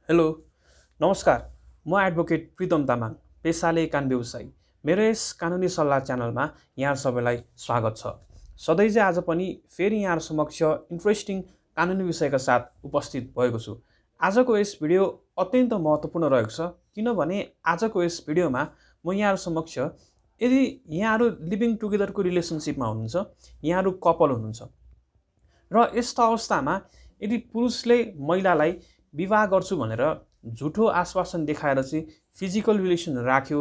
Hello नमस्कार। म advocate Pritam Tamang, पेसाले कानुन व्यवसायी। मेरो यस कानुनी सल्लाह च्यानलमा यहाँ सबैलाई स्वागत छ। सधैँ चाहिँ आज पनि फेरि यहाँ समक्ष इन्ट्रेस्टिङ कानुनी विषयका साथ उपस्थित भएको छु। आजको यस भिडियो अत्यन्त महत्त्वपूर्ण रहेको छ, किनभने आजको यस भिडियोमा म यहाँ समक्ष यदि यहाँहरू लिभिङ टुगेदरको रिलेसनसिपमा हुनुहुन्छ, यहाँहरू कपल हुनुहुन्छ र यस्तो अवस्थामा यदि पुरुषले महिलालाई विवाह गर्छु भनेर झुठो आश्वासन देखाएर चाहिँ फिजिकल रिलेसन राख्यो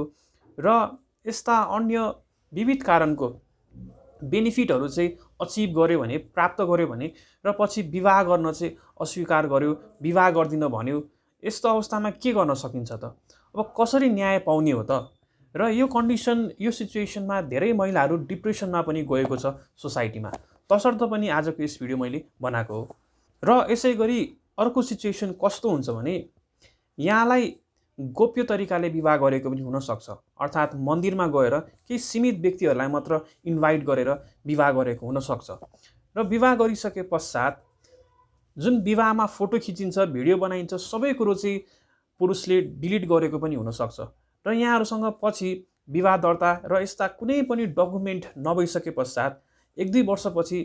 र यस्ता अन्य विविध कारणको बेनिफिटहरू चाहिँ अचिभ गर्यो भने, प्राप्त गर्यो भने र पछि विवाह गर्न चाहिँ अस्वीकार गर्यो, विवाह गर्दिन भन्यो, यस्तो अवस्थामा के गर्न सकिन्छ त? अब कसरी न्याय पाउने हो त? र यो कन्डिसन, यो सिचुएसनमा धेरै महिलाहरू डिप्रेसनमा पनि गएको छ सोसाइटीमा। तसर्थ पनि आजको यस भिडियो मैले बनाएको हो। र यसै गरी अर्को सिचुएसन कस्तो हुन्छ भने यहाँलाई गोप्य तरिकाले विवाह गरेको पनि हुनसक्छ, अर्थात् मन्दिरमा गएर केही सीमित व्यक्तिहरूलाई मात्र इन्भाइट गरेर विवाह गरेको हुनसक्छ। र विवाह गरिसके पश्चात जुन विवाहमा फोटो खिचिन्छ, भिडियो बनाइन्छ, सबै कुरो चाहिँ पुरुषले डिलिट गरेको पनि हुनसक्छ। र यहाँहरूसँग पछि विवाह दर्ता र यस्ता कुनै पनि डकुमेन्ट नभइसके पश्चात 1-2 वर्षपछि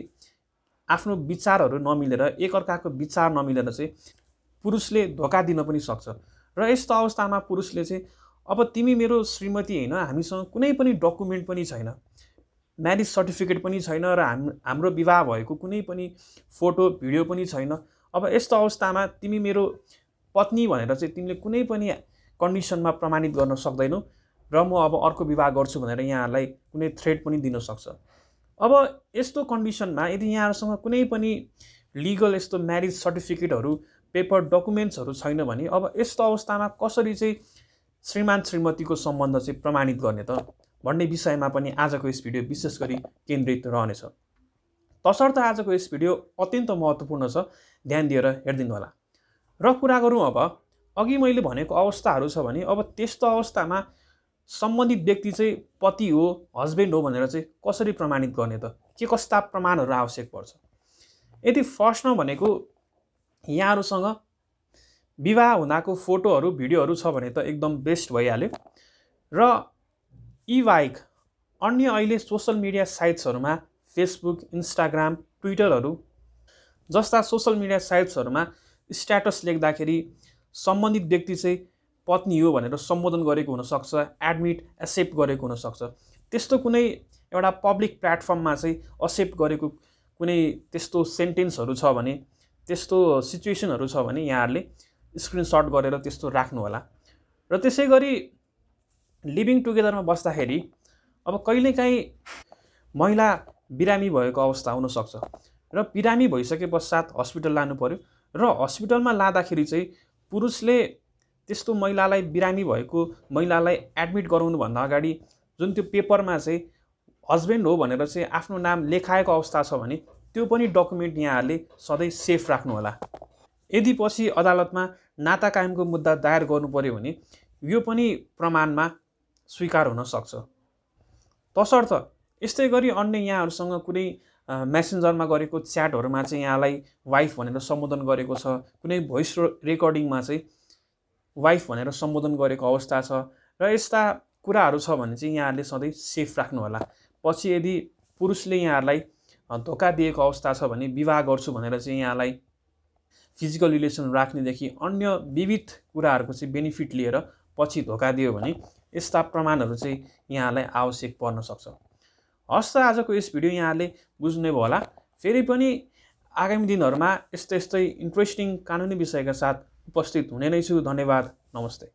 आफ्नो विचारहरू नमिलेर, एकअर्काको विचार नमिलेर चाहिँ पुरुषले धोका दिन पनि सक्छ। र यस्तो अवस्थामा पुरुषले चाहिँ अब तिमी मेरो श्रीमती होइन, हामीसँग कुनै पनि डकुमेन्ट पनि छैन, म्यारिज सर्टिफिकेट पनि छैन र हाम्रो विवाह भएको कुनै पनि फोटो भिडियो पनि छैन। अब यस्तो अवस्थामा तिमी मेरो पत्नी भनेर चाहिँ तिमीले कुनै पनि कन्डिसनमा प्रमाणित गर्न सक्दैनौ र म अब अर्को विवाह गर्छु भनेर यहाँहरूलाई कुनै थ्रेट पनि दिन सक्छ। अब यस्तो कन्डिसनमा यदि यहाँहरूसँग कुनै पनि लिगल यस्तो म्यारिज सर्टिफिकेटहरू, पेपर डकुमेन्ट्सहरू छैन भने अब यस्तो अवस्थामा कसरी चाहिँ श्रीमान श्रीमतीको सम्बन्ध चाहिँ प्रमाणित गर्ने त भन्ने विषयमा पनि आजको यस भिडियो विशेष गरी केन्द्रित रहनेछ। तसर्थ आजको यस भिडियो अत्यन्त महत्त्वपूर्ण छ, ध्यान दिएर हेरिदिनु होला। र कुरा गरौँ अब अघि मैले भनेको अवस्थाहरू छ भने अब त्यस्तो अवस्थामा सम्बन्धित व्यक्ति चाहिँ पति हो, हस्बेन्ड हो भनेर चाहिँ कसरी प्रमाणित गर्ने त? के कस्ता प्रमाणहरू आवश्यक पर्छ? यदि फर्स्टमा भनेको यहाँहरूसँग विवाह हुँदाको फोटोहरू, भिडियोहरू छ भने त एकदम बेस्ट भइहाल्यो। र यी बाहेक अन्य अहिले सोसल मिडिया साइट्सहरूमा फेसबुक, इन्स्टाग्राम, ट्विटरहरू जस्ता सोसल मिडिया साइट्सहरूमा स्ट्याटस लेख्दाखेरि सम्बन्धित व्यक्ति चाहिँ पत्नी हो भनेर सम्बोधन गरेको हुनसक्छ, एडमिट, एक्सेप्ट गरेको हुनसक्छ। त्यस्तो कुनै एउटा पब्लिक प्लेटफर्ममा चाहिँ एक्सेप्ट गरेको कुनै त्यस्तो सेन्टेन्सहरू छ भने, त्यस्तो सिचुएसनहरू छ भने यहाँहरूले स्क्रिनसट गरेर त्यस्तो राख्नु होला। र त्यसै गरी लिभिङ टुगेदरमा बस्दाखेरि अब कहिलेकाहीँ महिला बिरामी भएको अवस्था हुनसक्छ र बिरामी भइसके पश्चात हस्पिटल लानु पर्यो र हस्पिटलमा लाँदाखेरि चाहिँ पुरुषले त्यस्तो महिलालाई, बिरामी भएको महिलालाई एडमिट गराउनुभन्दा अगाडि जुन त्यो पेपरमा चाहिँ हस्बेन्ड हो भनेर चाहिँ आफ्नो नाम लेखाएको अवस्था छ भने त्यो पनि डकुमेन्ट यहाँहरूले सधैँ सेफ राख्नु होला। यदि पछि अदालतमा नाता कायमको मुद्दा दायर गर्नु पर्यो भने यो पनि प्रमाणमा स्वीकार हुन सक्छ। तसर्थ यस्तै गरी अन्य यहाँहरूसँग कुनै मेसेन्जरमा गरेको च्याटहरूमा चाहिँ यहाँलाई वाइफ भनेर सम्बोधन गरेको छ, कुनै भोइस रेकर्डिङमा चाहिँ वाइफ भनेर सम्बोधन गरेको अवस्था छ र यस्ता कुराहरू छ भने चाहिँ यहाँहरूले सधैँ सेफ राख्नु होला। पछि यदि पुरुषले यहाँहरूलाई धोका दिएको अवस्था छ भने विवाह गर्छु भनेर चाहिँ यहाँलाई फिजिकल रिलेसन राख्नेदेखि अन्य विविध कुराहरूको चाहिँ बेनिफिट लिएर पछि धोका दियो भने यस्ता प्रमाणहरू चाहिँ यहाँलाई आवश्यक पर्न सक्छ। हस् त, आजको यस भिडियो यहाँहरूले बुझ्नुभयो होला। फेरि पनि आगामी दिनहरूमा यस्तै इन्ट्रेस्टिङ कानुनी विषयका साथ उपस्थित हुने नै छु। धन्यवाद, नमस्ते।